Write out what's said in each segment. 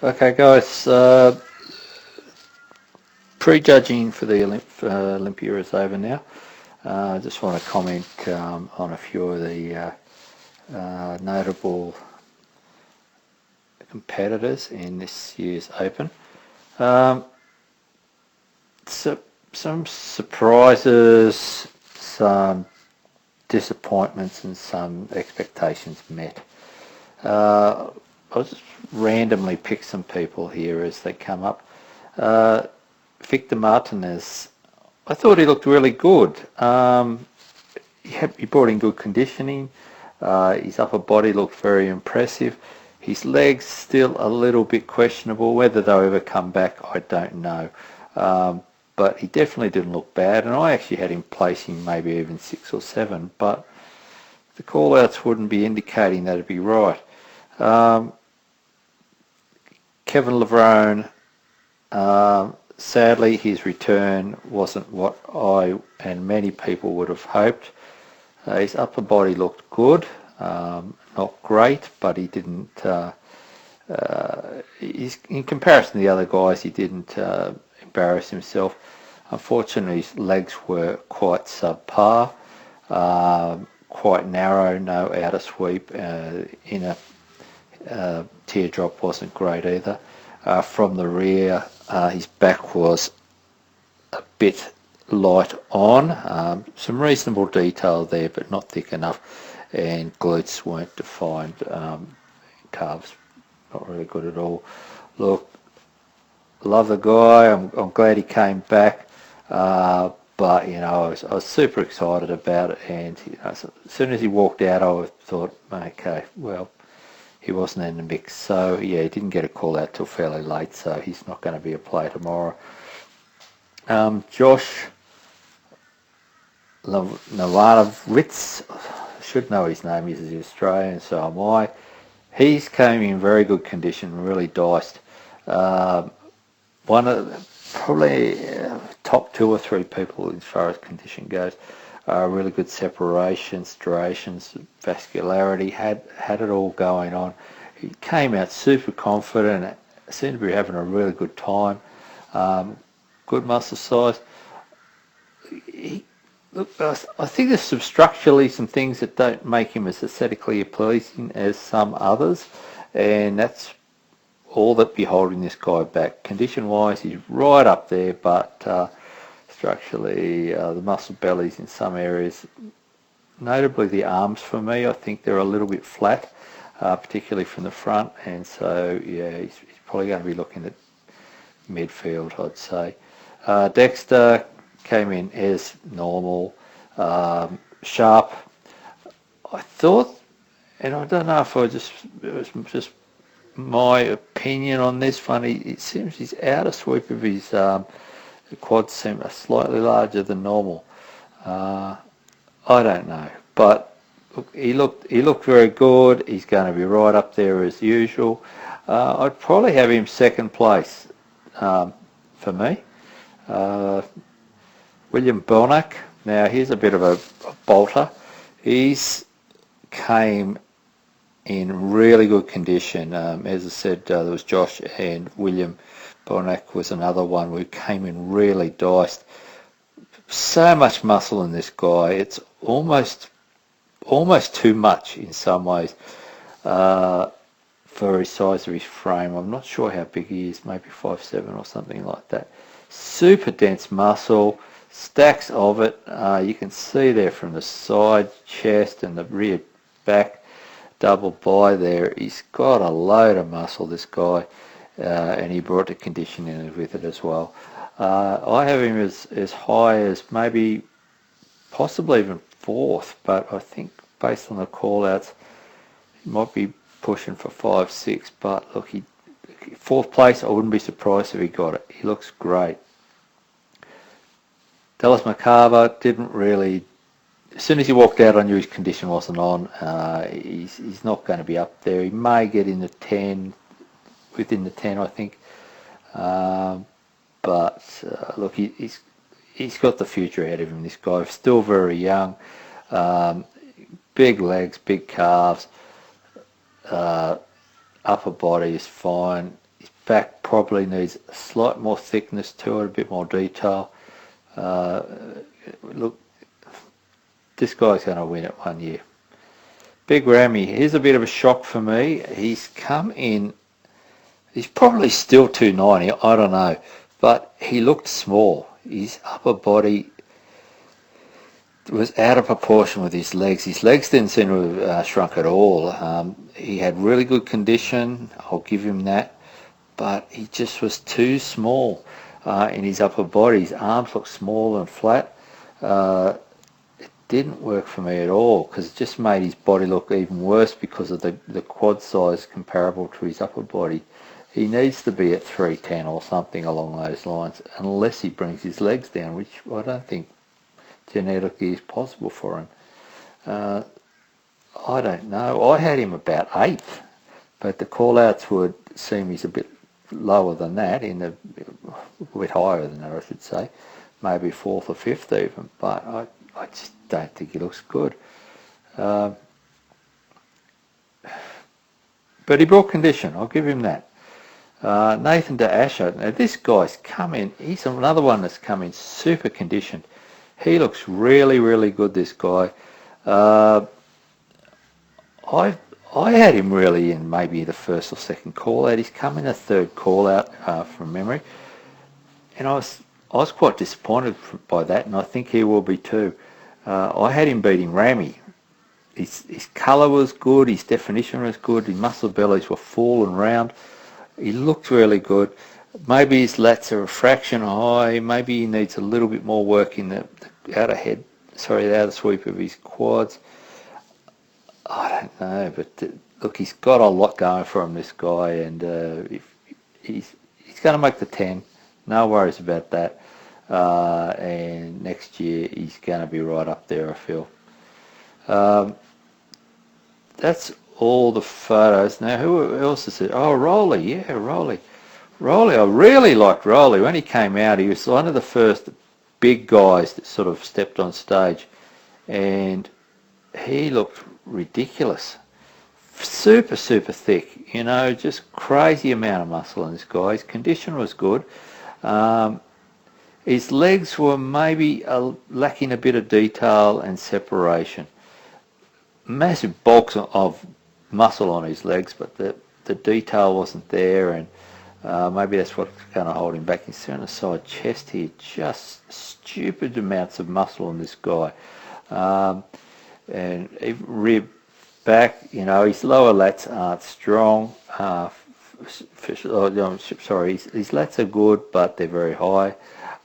Okay, guys. Prejudging for the Olympia is over now. I just want to comment on a few of the notable competitors in this year's Open. Um, so, some surprises, some disappointments, and some expectations met. I'll just randomly pick some people here as they come up. Victor Martinez, I thought he looked really good. He brought in good conditioning. His upper body looked very impressive. His legs still a little bit questionable. Whether they'll ever come back, I don't know. But he definitely didn't look bad, and I actually had him placing maybe even 6 or 7, but the call-outs wouldn't be indicating that'd be right. Kevin Levrone, sadly, his return wasn't what I and many people would have hoped. His upper body looked good, not great, but he didn't. In comparison to the other guys, he didn't embarrass himself. Unfortunately, his legs were quite subpar, quite narrow, no outer sweep. Inner teardrop wasn't great either. From the rear, his back was a bit light on. Some reasonable detail there, but not thick enough. And glutes weren't defined. Calves, not really good at all. Look, love the guy. I'm glad he came back. But I was super excited about it, and as soon as he walked out, I thought, okay, well, he wasn't in the mix. So yeah, he didn't get a call out till fairly late, so he's not going to be a player tomorrow. Josh Navanovic, I should know his name. He's Australian, so am I. He's came in very good condition, really diced. One of probably top 2 or 3 people as far as condition goes. Really good separation, striations, vascularity, had it all going on. He came out super confident, seemed to be having a really good time. Good muscle size. Look, I think there's structurally some things that don't make him as aesthetically pleasing as some others, and that's all that be holding this guy back. Condition-wise, he's right up there, but structurally, the muscle bellies in some areas, notably the arms for me, I think they're a little bit flat, particularly from the front, and so yeah, he's probably going to be looking at midfield, I'd say. Dexter came in as normal, sharp. I thought, and I don't know if it was just my opinion on this one. It seems his outer sweep of his quads seem slightly larger than normal. I don't know, but look, he looked very good. He's going to be right up there as usual. I'd probably have him second place for me. William Bonac. Now here's a bit of a bolter. He's came in really good condition. As I said, there was Josh and William. Bonac was another one who came in really diced. So much muscle in this guy. It's almost too much in some ways for his size of his frame. I'm not sure how big he is, maybe 5'7" or something like that. Super dense muscle, stacks of it. You can see there from the side chest and the rear back, double by there. He's got a load of muscle, this guy, and he brought the condition in with it as well. I have him as high as maybe possibly even 4th, but I think based on the call-outs, he might be pushing for 5, 6. But look, 4th place, I wouldn't be surprised if he got it. He looks great. Dallas McCarver didn't really. As soon as he walked out, I knew his condition wasn't on. He's not going to be up there. He may get in the 10, within the 10, I think. But look, he's got the future ahead of him. This guy, still very young. Big legs, big calves. Upper body is fine. His back probably needs a slight more thickness to it, a bit more detail. Look, this guy's going to win it 1 year. Big Ramy, here's a bit of a shock for me. He's come in, he's probably still 290, I don't know, but he looked small. His upper body was out of proportion with his legs. His legs didn't seem to have shrunk at all. He had really good condition, I'll give him that, but he just was too small in his upper body. His arms looked small and flat. It didn't work for me at all because it just made his body look even worse because of the quad size comparable to his upper body. He needs to be at 310 or something along those lines unless he brings his legs down, which I don't think genetically is possible for him. I don't know. I had him about 8th, but the call-outs would seem he's a bit lower than that, a bit higher than that, I should say, maybe 4th or 5th even, but I just don't think he looks good. But he brought condition, I'll give him that. Nathan De Asher, now this guy's come in, he's another one that's come in super conditioned. He looks really, really good, this guy. I had him really in maybe the first or second call out. He's come in a third call out from memory, and I was quite disappointed by that, and I think he will be too. I had him beating Ramy. His colour was good, his definition was good, his muscle bellies were full and round. He looked really good. Maybe his lats are a fraction high. Maybe he needs a little bit more work in the outer sweep of his quads. I don't know, but look, he's got a lot going for him, this guy, and if he's going to make the 10. No worries about that. And next year he's going to be right up there, I feel. That's all the photos. Now, who else is it? Oh, Rolly, yeah, Rolly. Rolly, I really liked Rolly. When he came out, he was one of the first big guys that sort of stepped on stage, and he looked ridiculous. Super, super thick, just crazy amount of muscle in this guy. His condition was good. His legs were maybe lacking a bit of detail and separation. Massive bulks of muscle on his legs, but the detail wasn't there, and maybe that's what's going to hold him back. He's on the side chest here, just stupid amounts of muscle on this guy. And rib back, his lower lats aren't strong. His lats are good, but they're very high.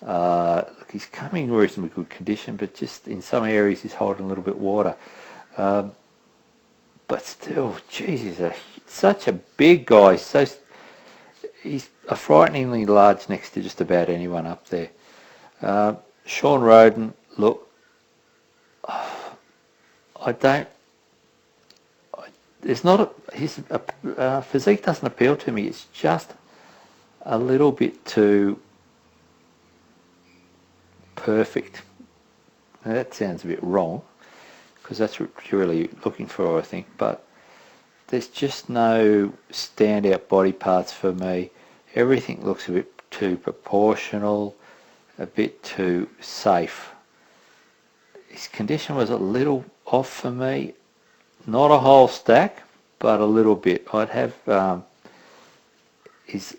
Look, he's coming in reasonably good condition, but just in some areas he's holding a little bit water. But still, geez, he's such a big guy. He's a frighteningly large next to just about anyone up there. Sean Roden, look, his physique doesn't appeal to me. It's just a little bit too perfect. Now, that sounds a bit wrong, because that's what you're really looking for, I think, but there's just no standout body parts for me. Everything looks a bit too proportional, a bit too safe. His condition was a little off for me. Not a whole stack, but a little bit. I'd have his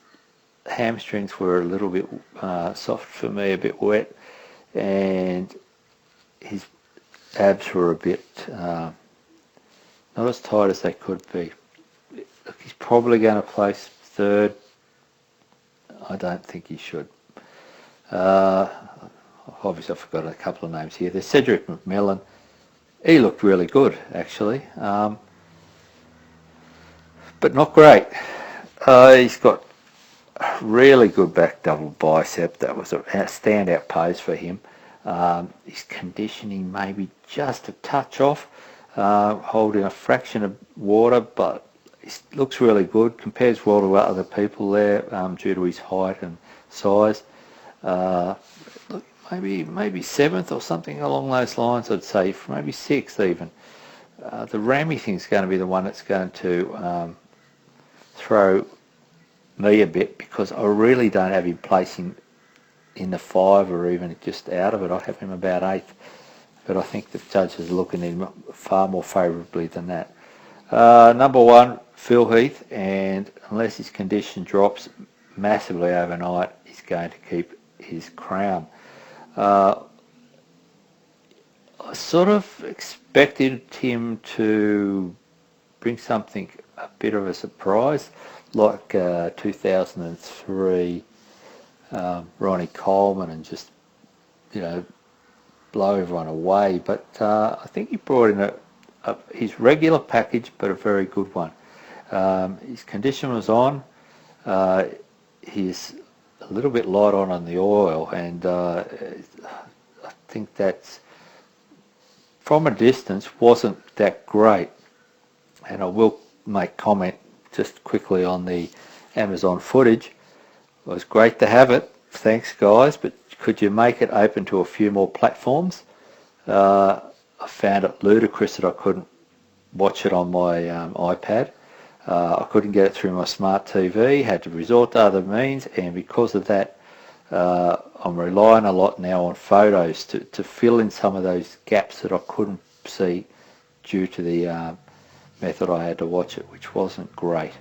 hamstrings were a little bit soft for me, a bit wet, and his abs were a bit not as tight as they could be. Look, he's probably going to place third. I don't think he should. Obviously, I forgot a couple of names here. There's Cedric McMillan. He looked really good, actually, but not great. He's got really good back double bicep. That was a standout pose for him. His conditioning maybe just a touch off, holding a fraction of water, but he looks really good. Compares well to other people there due to his height and size. Look, maybe 7th or something along those lines, I'd say, maybe 6th even. The Ramy thing's going to be the one that's going to throw me a bit because I really don't have him placing in the 5 or even just out of it. I have him about 8th, but I think the judges are looking at him far more favourably than that. Number 1, Phil Heath, and unless his condition drops massively overnight, he's going to keep his crown. I sort of expected him to bring something a bit of a surprise, like 2003 Ronnie Coleman, and just, blow everyone away. But I think he brought in his regular package, but a very good one. His condition was on. He's a little bit light on the oil, and I think that's, from a distance, wasn't that great. And I will make comment just quickly on the Amazon footage. It was great to have it. Thanks, guys, but could you make it open to a few more platforms? I found it ludicrous that I couldn't watch it on my iPad. I couldn't get it through my smart TV, had to resort to other means, and because of that, I'm relying a lot now on photos to fill in some of those gaps that I couldn't see due to the method I had to watch it, which wasn't great.